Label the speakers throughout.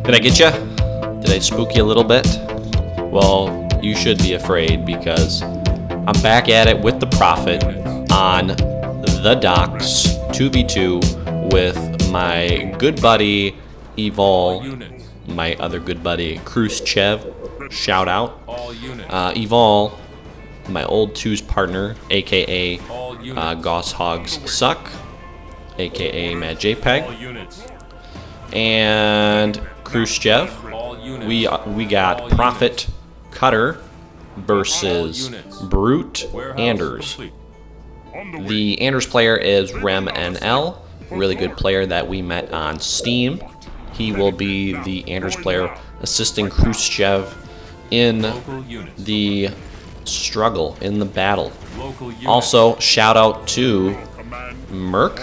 Speaker 1: Did I get you? Did I spook you a little bit? Well, you should be afraid because I'm back at it with the Prophet on the docks 2v2 with my good buddy evoL, my other good buddy GrainedKruschev. Shout out. evoL, my old twos partner, aka Goss Hogs Suck, aka Mad JPEG, and Khrushchev. We got Prophet Cutter versus Brute Anders. The Anders player is RemNL, really good player that we met on Steam. He will be the Anders player assisting Khrushchev in the struggle, in the battle. Also, shout out to Mac,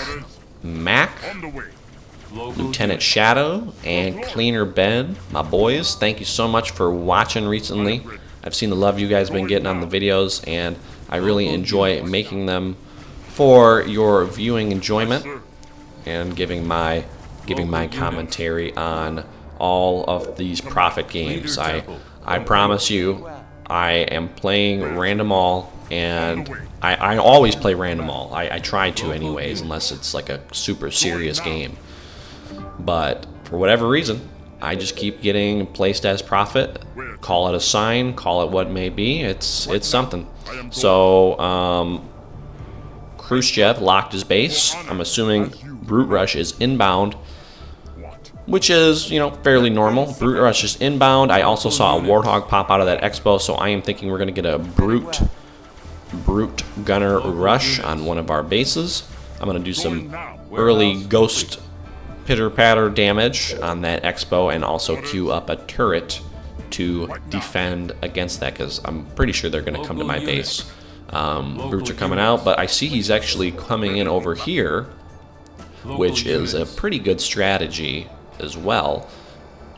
Speaker 1: Lieutenant Shadow, and Cleaner Ben, my boys. Thank you so much for watching recently. I've seen the love you guys have been getting on the videos, and I really enjoy making them for your viewing enjoyment and giving my commentary on all of these Prophet games. I promise you, I am playing random all, and I always play random all. I try to anyways, unless it's like a super serious game. But for whatever reason, I just keep getting placed as Prophet. Call it a sign, call it what may be. It's something. So Khrushchev locked his base. I'm assuming Brute Rush is inbound, which is, you know, fairly normal. Brute Rush is inbound. I also saw a Warthog pop out of that expo, so I am thinking we're going to get a Brute Gunner Rush on one of our bases. I'm going to do some early Ghost Pitter-patter damage on that expo and also queue up a turret to defend against that, because I'm pretty sure they're going to come to my base. Brutes are coming out, but I see he's actually coming in over here, which is a pretty good strategy as well.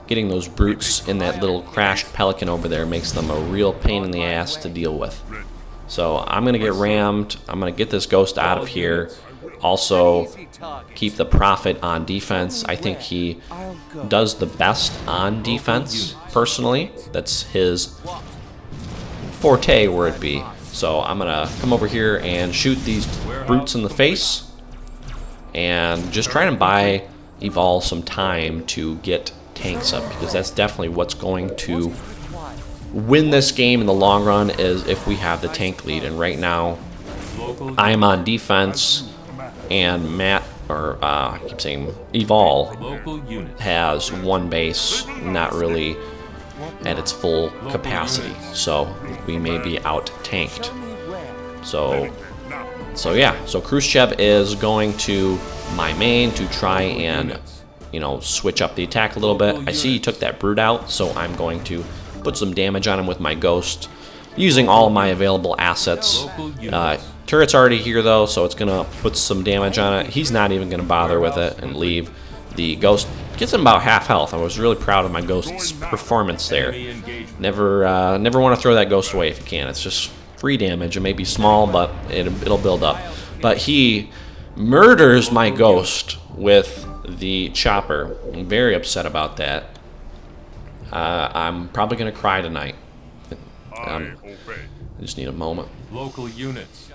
Speaker 1: Getting those brutes in that little crashed pelican over there makes them a real pain in the ass to deal with. So I'm going to get rammed. I'm going to get this ghost out of here. Also, keep the Prophet on defense. I think he does the best on defense, personally. That's his forte, where it be. So I'm going to come over here and shoot these brutes in the face and just try to buy evoL some time to get tanks up, because that's definitely what's going to win this game in the long run, is if we have the tank lead. And right now, I am on defense, and I keep saying evoL has one base, not really at its full capacity, so we may be out tanked. So yeah, so Khrushchev is going to my main to try and, you know, switch up the attack a little bit. I see he took that brute out, so I'm going to put some damage on him with my ghost, using all of my available assets. Turret's already here though, so it's gonna put some damage on it. He's not even gonna bother with it and leave. The ghost gets him about half health. I was really proud of my ghost's performance there. Never want to throw that ghost away if you can. It's just free damage. It may be small, but it'll build up. But he murders my ghost with the chopper. I'm very upset about that. I'm probably gonna cry tonight. I just need a moment.
Speaker 2: Local units.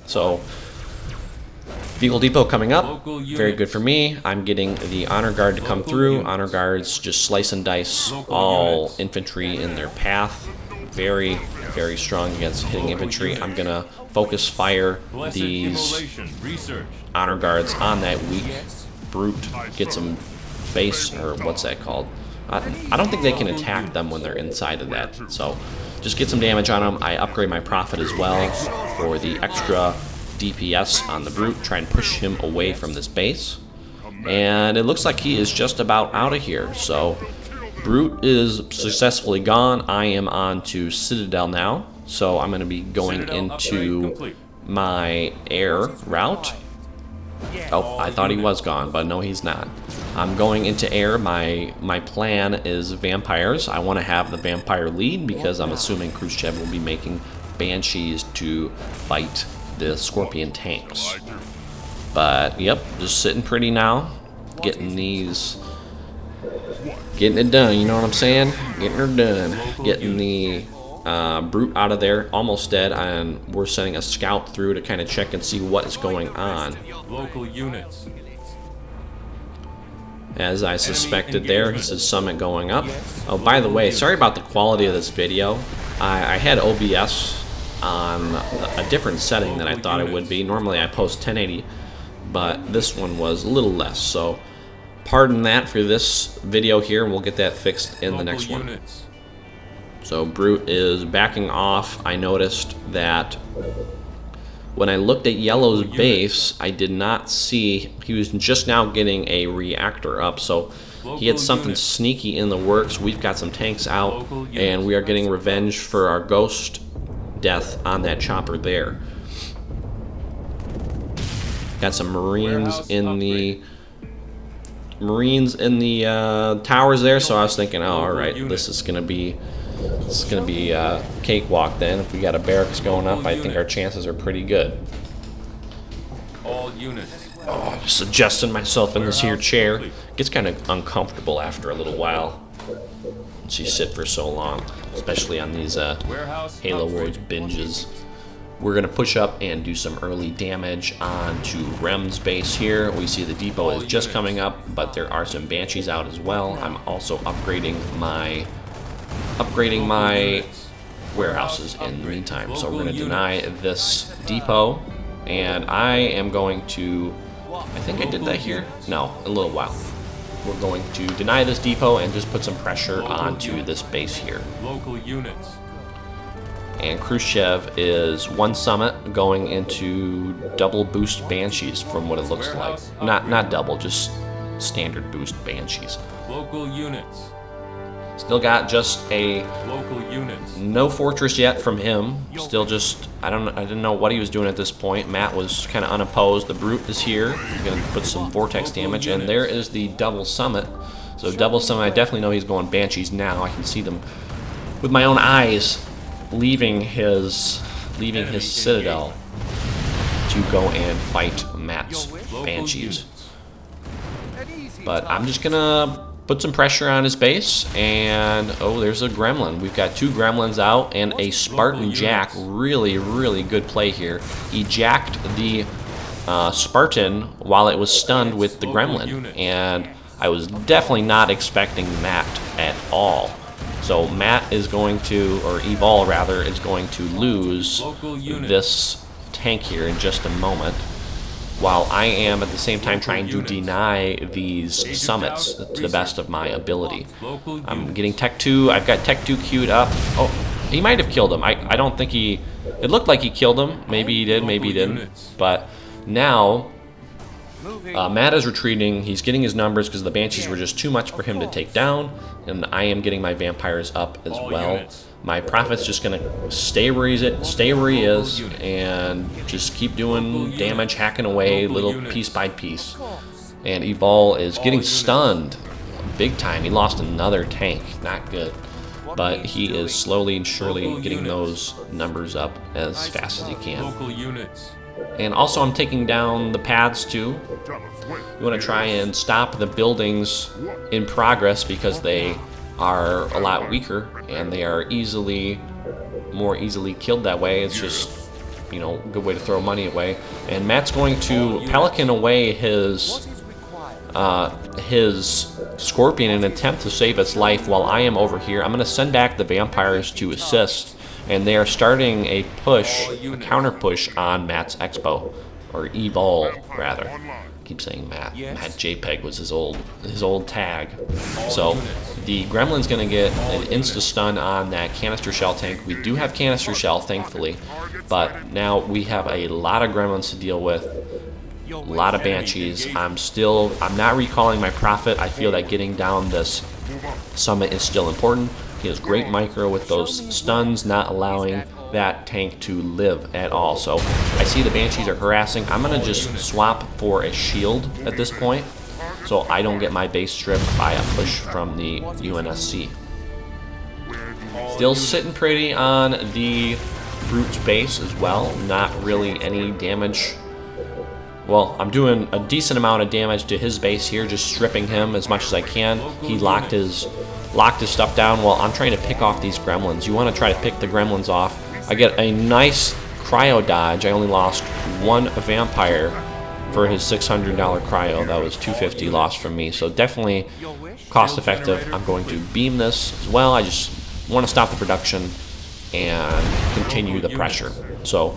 Speaker 1: So, Vehicle Depot coming up, very good for me. I'm getting the Honor Guard to come through. Honor Guards just slice and dice all infantry in their path. Very, very strong against hitting infantry. I'm going to focus fire these Honor Guards on that weak brute. Get some base, or what's that called? I don't think they can attack them when they're inside of that. So, just get some damage on them. I upgrade my Prophet as well for the extra DPS on the brute. Try and push him away from this base. And it looks like he is just about out of here. So brute is successfully gone. I am on to Citadel now. So I'm going to be going into my air route. Oh, I thought he was gone, but no, he's not. I'm going into air. My plan is vampires. I want to have the vampire lead because I'm assuming Khrushchev will be making banshees to fight the scorpion tanks. But yep, just sitting pretty now, getting these Getting it done, you know what I'm saying? Getting her done. Getting the brute out of there, almost dead, and we're sending a scout through to kind of check and see what is going on.
Speaker 2: Local units.
Speaker 1: As I suspected there, this is Summit going up. Oh, by the way, sorry about the quality of this video. I had OBS on a different setting than I thought it would be. Normally I post 1080, but this one was a little less, so pardon that for this video here, and we'll get that fixed in the next one. So Brute is backing off. I noticed that when I looked at Yellow's base, I did not see, he was just now getting a reactor up, so he had something sneaky in the works. We've got some tanks out, and we are getting revenge for our ghost death on that chopper there. Got some Marines in the towers there, so I was thinking, oh, all right, this is gonna be a cakewalk then. If we got a barracks going up, I think our chances are pretty good.
Speaker 2: All units.
Speaker 1: Oh, just adjusting myself in this here chair. Gets kind of uncomfortable after a little while once you sit for so long, especially on these Halo Wars binges. We're gonna push up and do some early damage onto Rem's base here. We see the depot is just coming up, but there are some Banshees out as well. I'm also upgrading my warehouses in the meantime. So we're going to deny this depot, and I am going to, I think I did that here? No, a little while. We're going to deny this depot and just put some pressure onto this base here.
Speaker 2: Local units.
Speaker 1: And Khrushchev is one summit going into double boost Banshees from what it looks like. Not double, just standard boost Banshees.
Speaker 2: Local units.
Speaker 1: Still got just a
Speaker 2: local units.
Speaker 1: No fortress yet from him. Still just, I didn't know what he was doing at this point. Matt was kind of unopposed. The Brute is here. He's going to put some vortex damage, and there is the double summit. So double summit, I definitely know he's going Banshees now. I can see them with my own eyes leaving his citadel to go and fight Matt's Banshees. But I'm just gonna put some pressure on his base, and oh, there's a gremlin. We've got two gremlins out and a Spartan Jack. Really, really good play here. He jacked the Spartan while it was stunned with the gremlin, and I was definitely not expecting that at all. So Matt is going to, or evoL rather, is going to lose this tank here in just a moment, while I am at the same time trying to deny these summits to the best of my ability. I'm getting Tech 2. I've got Tech 2 queued up. Oh, he might have killed him. I don't think he... It looked like he killed him. Maybe he did, maybe he didn't. But now, Matt is retreating. He's getting his numbers because the Banshees were just too much for him to take down. And I am getting my Vampires up as well. My Prophet's just going to stay where he is, and just keep doing damage, hacking away, little piece by piece. And evoL is getting stunned big time. He lost another tank. Not good. But he is slowly and surely getting those numbers up as fast as he can. And also I'm taking down the paths too. We want to try and stop the buildings in progress because they are a lot weaker and they are more easily killed that way. It's just, you know, a good way to throw money away. And Matt's going to Pelican away his Scorpion in an attempt to save its life while I am over here. I'm going to send back the Vampires to assist, and they are starting a push, a counter push on Matt's Expo, or evoL rather. I keep saying Matt. Matt JPEG was his old tag. So the Gremlin's going to get an insta stun on that canister shell tank. We do have canister shell, thankfully, but now we have a lot of Gremlins to deal with. A lot of Banshees. I'm not recalling my Prophet. I feel that getting down this summit is still important. He has great micro with those stuns, not allowing that tank to live at all. So I see the Banshees are harassing. I'm going to just swap for a shield at this point so I don't get my base stripped by a push from the UNSC. Still sitting pretty on the Brute's base as well. Not really any damage well, I'm doing a decent amount of damage to his base here, just stripping him as much as I can. He locked his stuff down. Well, I'm trying to pick off these gremlins. You want to try to pick the gremlins off. I get a nice cryo dodge. I only lost one vampire for his $600 cryo. That was $250 lost from me. So definitely cost effective. I'm going to beam this as well. I just want to stop the production and continue the pressure. So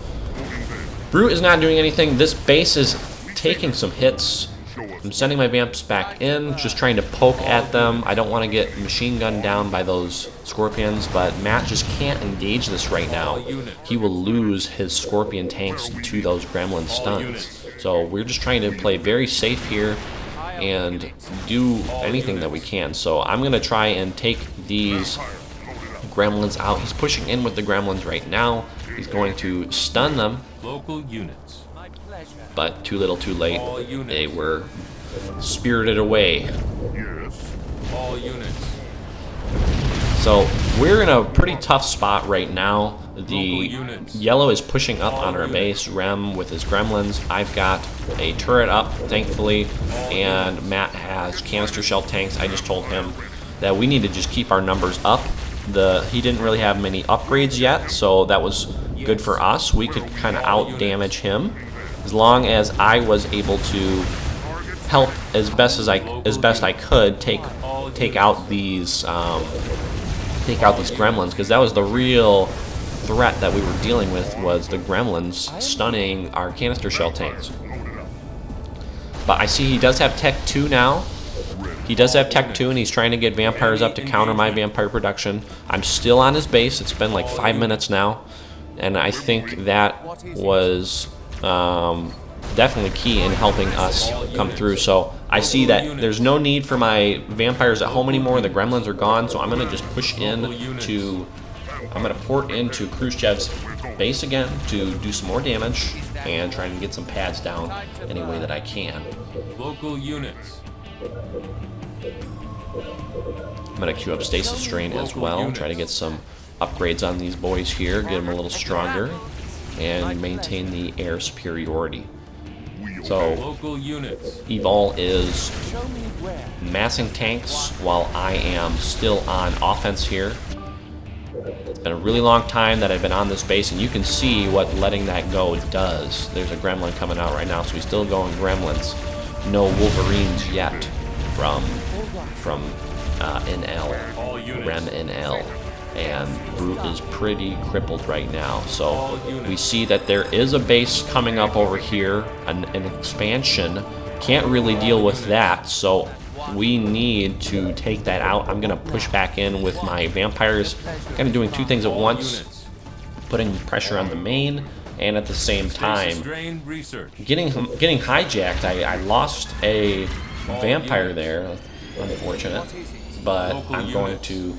Speaker 1: Brute is not doing anything. This base is taking some hits. I'm sending my vamps back in, just trying to poke at them. I don't want to get machine gunned down by those scorpions, but Matt just can't engage this right now. He will lose his scorpion tanks to those gremlin stuns. So we're just trying to play very safe here and do anything that we can. So I'm going to try and take these gremlins out. He's pushing in with the gremlins right now. He's going to stun them.
Speaker 2: Local units.
Speaker 1: But too little, too late. They were spirited away.
Speaker 2: All units.
Speaker 1: So we're in a pretty tough spot right now. The yellow is pushing up on our base. Rem with his gremlins. I've got a turret up, thankfully, and Matt has canister shell tanks. I just told him that we need to just keep our numbers up. He didn't really have many upgrades yet, so that was good for us. We could kind of out damage him as long as I was able to help as best I could take out these gremlins, because that was the real threat that we were dealing with, was the gremlins stunning our canister shell tanks. But I see he does have Tech 2 now. He does have Tech 2, and he's trying to get vampires up to counter my vampire production. I'm still on his base. It's been like 5 minutes now, and I think that was definitely key in helping us come through. So I see that there's no need for my vampires at home anymore. The gremlins are gone, so I'm going to just push in to... I'm going to port into Kruschev's base again to do some more damage and try and get some pads down any way that I can.
Speaker 2: Local units.
Speaker 1: I'm going to queue up Stasis Strain as well, try to get some upgrades on these boys here, get them a little stronger, and maintain the air superiority. So evoL is massing tanks while I am still on offense here. It's been a really long time that I've been on this base, and you can see what letting that go does. There's a gremlin coming out right now, so he's still going gremlins. No Wolverines yet from NL, Rem NL. And Brute is pretty crippled right now. So we see that there is a base coming up over here, an expansion. Can't really deal with that, so we need to take that out. I'm going to push back in with my vampires, kind of doing two things at once, putting pressure on the main, and at the same time getting hijacked. I lost a vampire there, unfortunate, but I'm going to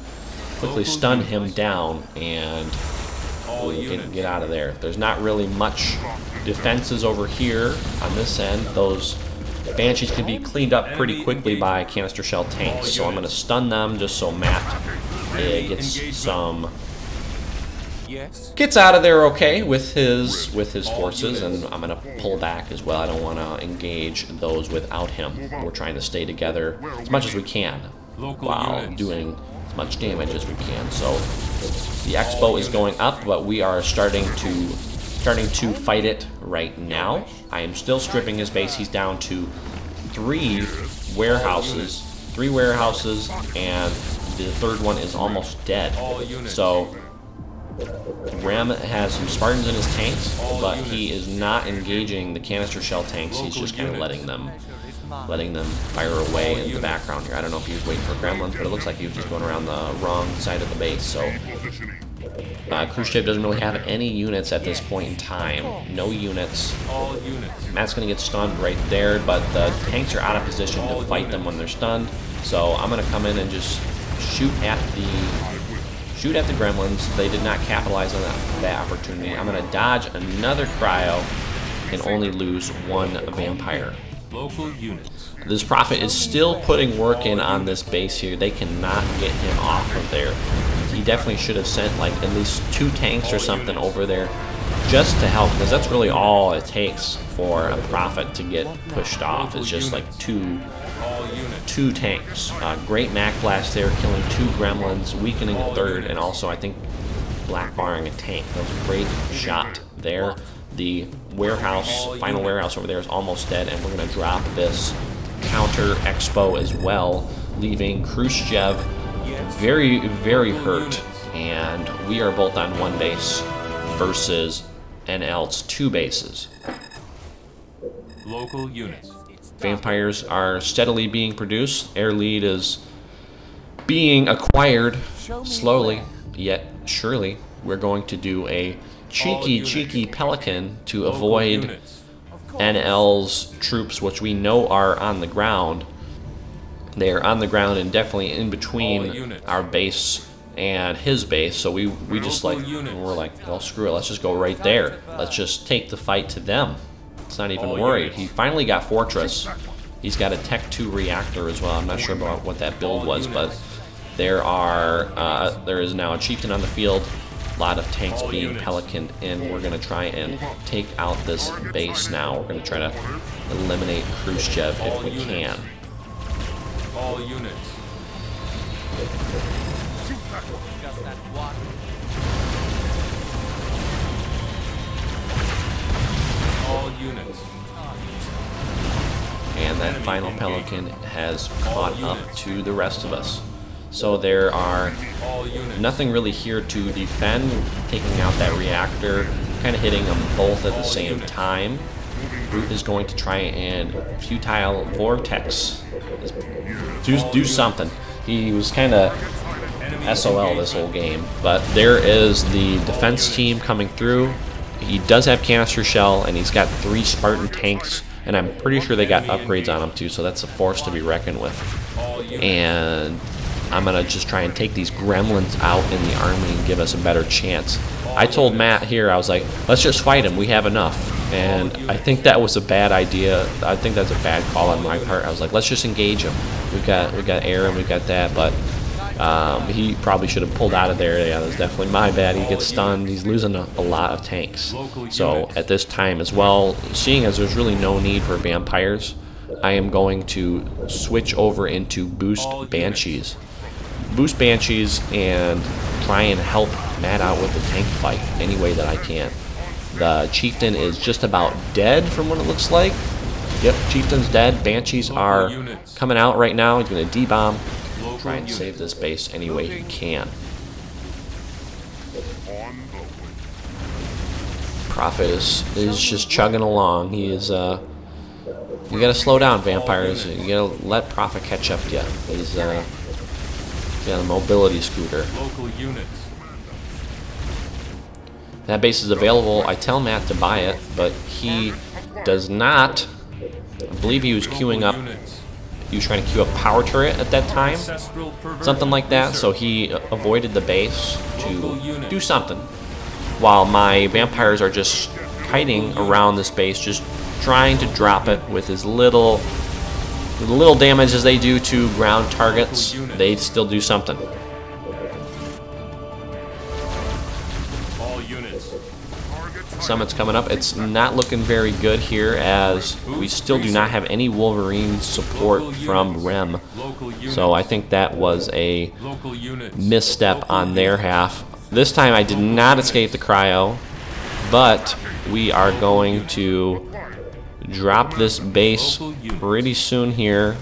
Speaker 1: quickly stun him down and get out of there. There's not really much defenses over here on this end. Those Banshees can be cleaned up pretty quickly by canister shell tanks, so I'm going to stun them just so Matt gets out of there okay with his forces, and I'm going to pull back as well. I don't want to engage those without him. We're trying to stay together as much as we can while doing as much damage as we can. So the Expo is going up, but we are starting to fight it right now. I am still stripping his base. He's down to three warehouses, and the third one is almost dead. So Rem has some Spartans in his tanks, but he is not engaging the canister shell tanks. He's just kind of letting them fire away in the background here. I don't know if he was waiting for gremlins, but it looks like he was just going around the wrong side of the base. So Khrushchev doesn't really have any units at this point in time. No units. Matt's going to get stunned right there, but the tanks are out of position to fight them when they're stunned. So I'm going to come in and just shoot at the gremlins. They did not capitalize on that opportunity. I'm going to dodge another cryo and only lose one vampire. This Prophet is still putting work in on this base here. They cannot get him off of there. He definitely should have sent like at least 2 tanks or something over there just to help, because that's really all it takes for a Prophet to get pushed off. It's just like two tanks. Great Mac Blast there, killing 2 gremlins, weakening a 3rd, and also I think black barring a tank. That was a great shot there. The warehouse, final warehouse over there is almost dead, and we're going to drop this counter expo as well, leaving Khrushchev very, very hurt, and we are both on 1 base versus NL's 2 bases.
Speaker 2: Local units.
Speaker 1: Vampires are steadily being produced. Air lead is being acquired slowly, yet surely. We're going to do a cheeky pelican to avoid NL's troops, which we know are on the ground. They are on the ground and definitely in between our base and his base, so we just like, we're like, well, screw it, let's just go right there. Let's just take the fight to them. It's not even worried. He finally got Fortress. He's got a Tech 2 reactor as well. I'm not sure about what that build was, but there is now a chieftain on the field. A lot of tanks being pelicaned in. We're going to try and take out this base now. We're going to try to eliminate Khrushchev if we can.
Speaker 2: All units. All units.
Speaker 1: And that final pelican has caught up to the rest of us. So there are nothing really here to defend. Taking out that reactor, kind of hitting them both at the same time. Brute is going to try and futile vortex. Do something. He was kind of SOL this whole game, but there is the defense team coming through. He does have canister shell, and he's got 3 Spartan tanks, and I'm pretty sure they got upgrades on them too, so that's a force to be reckoned with. And I'm gonna just try and take these gremlins out in the army and give us a better chance. I told Matt here, I was like, let's just fight him, we have enough. And I think that was a bad idea. I think that's a bad call on my part. I was like, let's just engage him. We got air and we got that, but he probably should have pulled out of there. Yeah, that was definitely my bad. He gets stunned. He's losing a lot of tanks. So at this time as well, seeing as there's really no need for vampires, I am going to switch over into boost Banshees. Boost Banshees and try and help Matt out with the tank fight any way that I can. The Chieftain is just about dead from what it looks like. Yep, Chieftain's dead. Banshees are coming out right now. He's going to D-bomb. Try and save this base any way he can. Prophet is just chugging along. He is, you gotta slow down, vampires. You gotta let Prophet catch up to you. He's, got a mobility scooter.
Speaker 2: Local units.
Speaker 1: That base is available. I tell Matt to buy it, but he does not. I believe he was queuing up. He was trying to queue up power turret at that time, something like that. So he avoided the base to do something, while my vampires are just kiting around this base, just trying to drop it with as little damage as they do to ground targets. They still do something. Summit's coming up. It's not looking very good here, as we still do not have any Wolverine support from Rem. So I think that was a misstep on their half. This time I did not escape the cryo, but we are going to drop this base pretty soon here.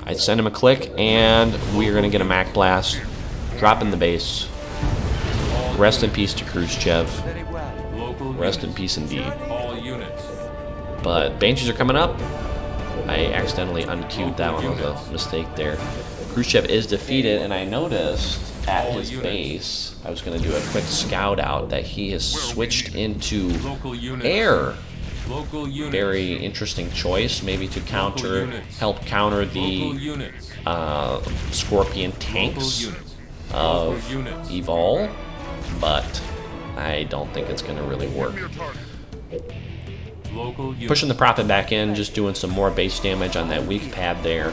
Speaker 1: I send him a click, and we are going to get a Mac Blast, dropping the base. Rest in peace to Khrushchev. Rest in peace indeed. But Banshees are coming up. I accidentally unqueued that one. Was a mistake there. Khrushchev is defeated, and I noticed at his base, I was going to do a quick scout out, that he has switched into air. Very interesting choice, maybe to help counter the Scorpion tanks of evoL. But I don't think it's going to really work. Pushing the Prophet back in, just doing some more base damage on that weak pad there.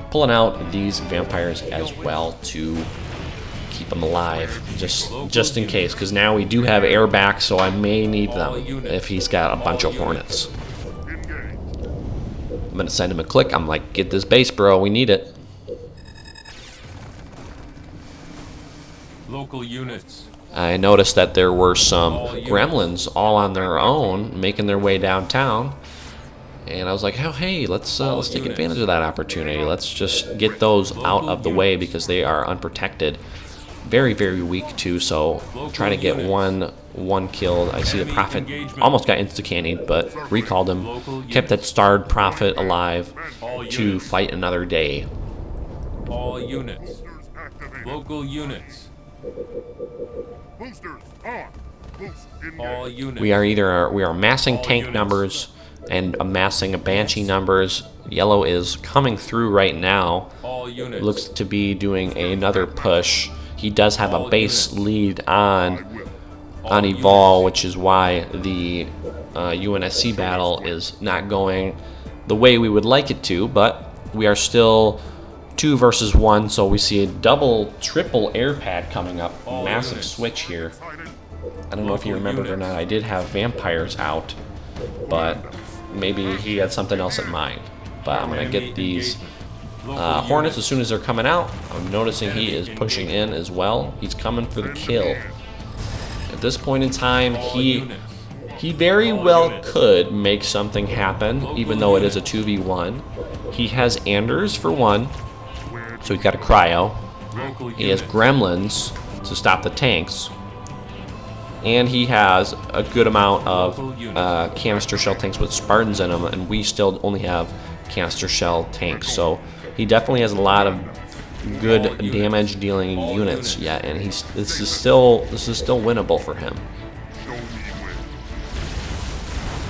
Speaker 1: Pulling out these vampires as well to keep him alive, just in case, because now we do have air back, so I may need them if he's got a bunch of hornets. I'm gonna send him a click. I'm like, get this base, bro. We need it.
Speaker 2: Local units.
Speaker 1: I noticed that there were some gremlins all on their own making their way downtown, and I was like, oh, hey, let's take advantage of that opportunity. Let's just get those out of the way because they are unprotected. Very, very weak too, so try to get one killed. I see the Prophet almost got insta-cannied, but recalled him. Kept that starred Prophet alive to fight another day.
Speaker 2: All units. Local units. All units.
Speaker 1: We are amassing tank numbers and amassing Banshee numbers. Yellow is coming through right now.
Speaker 2: All units.
Speaker 1: Looks to be doing another push. He does have a base lead on evoL, which is why the UNSC battle is not going the way we would like it to, but we are still 2 versus 1, so we see a double, triple air pad coming up. Massive switch here. I don't know if you remembered or not, I did have vampires out, but maybe he had something else in mind. But I'm going to get these hornets as soon as they're coming out. I'm noticing he is pushing in as well. He's coming for the kill. At this point in time, he very well could make something happen, even though it is a 2v1. He has Anders for 1, so he's got a cryo. He has gremlins to stop the tanks. And he has a good amount of canister shell tanks with Spartans in them, and we still only have canister shell tanks. So he definitely has a lot of good damage dealing units yet, and this is still winnable for him.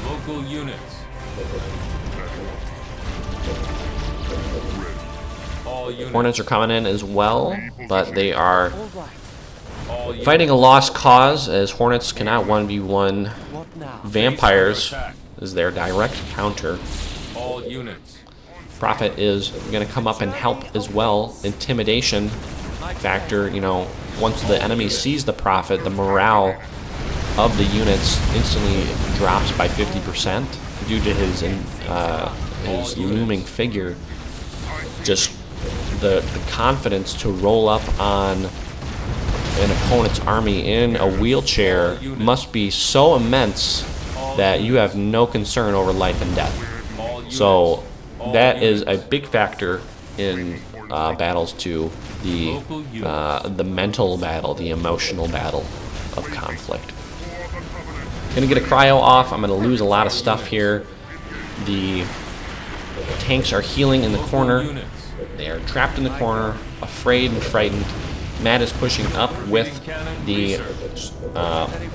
Speaker 2: Local units. All units.
Speaker 1: Hornets are coming in as well, but they are fighting a lost cause as Hornets cannot 1v1 vampires is their direct counter.
Speaker 2: All units.
Speaker 1: Prophet is going to come up and help as well. Intimidation factor, you know, once the enemy sees the Prophet, the morale of the units instantly drops by 50% due to his looming figure. Just the confidence to roll up on an opponent's army in a wheelchair must be so immense that you have no concern over life and death. So that is a big factor in battles too. The mental battle, the emotional battle of conflict. Gonna get a cryo off. I'm gonna lose a lot of stuff here. The tanks are healing in the corner. They are trapped in the corner, afraid and frightened. Matt is pushing up with the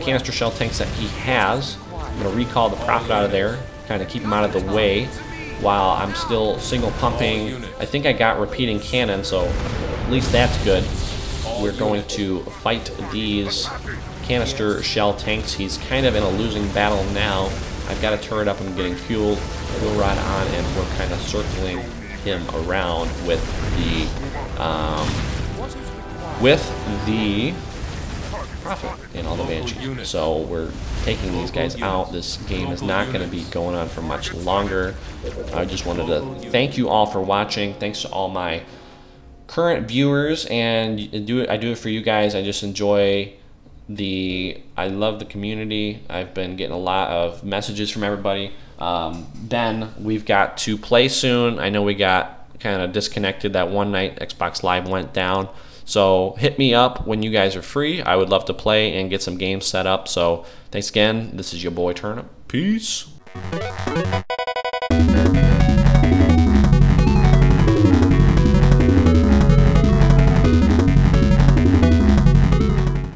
Speaker 1: canister shell tanks that he has. I'm gonna recall the Prophet out of there, kind of keep him out of the way, while I'm still single pumping. I think I got repeating cannon, so at least that's good. We're going to fight these canister shell tanks. He's kind of in a losing battle now. I've got a turret up, I'm getting fuel rod on, and we're kind of circling him around with the Prophet and all the Banshee. So we're taking these guys out. This game is not going to be going on for much longer. I just wanted to thank you all for watching. Thanks to all my current viewers, and I do it for you guys. I just enjoy I love the community. I've been getting a lot of messages from everybody. Ben, we've got to play soon. I know we got kind of disconnected that one night Xbox Live went down. So hit me up when you guys are free. I would love to play and get some games set up. So thanks again. This is your boy Turnip. Peace.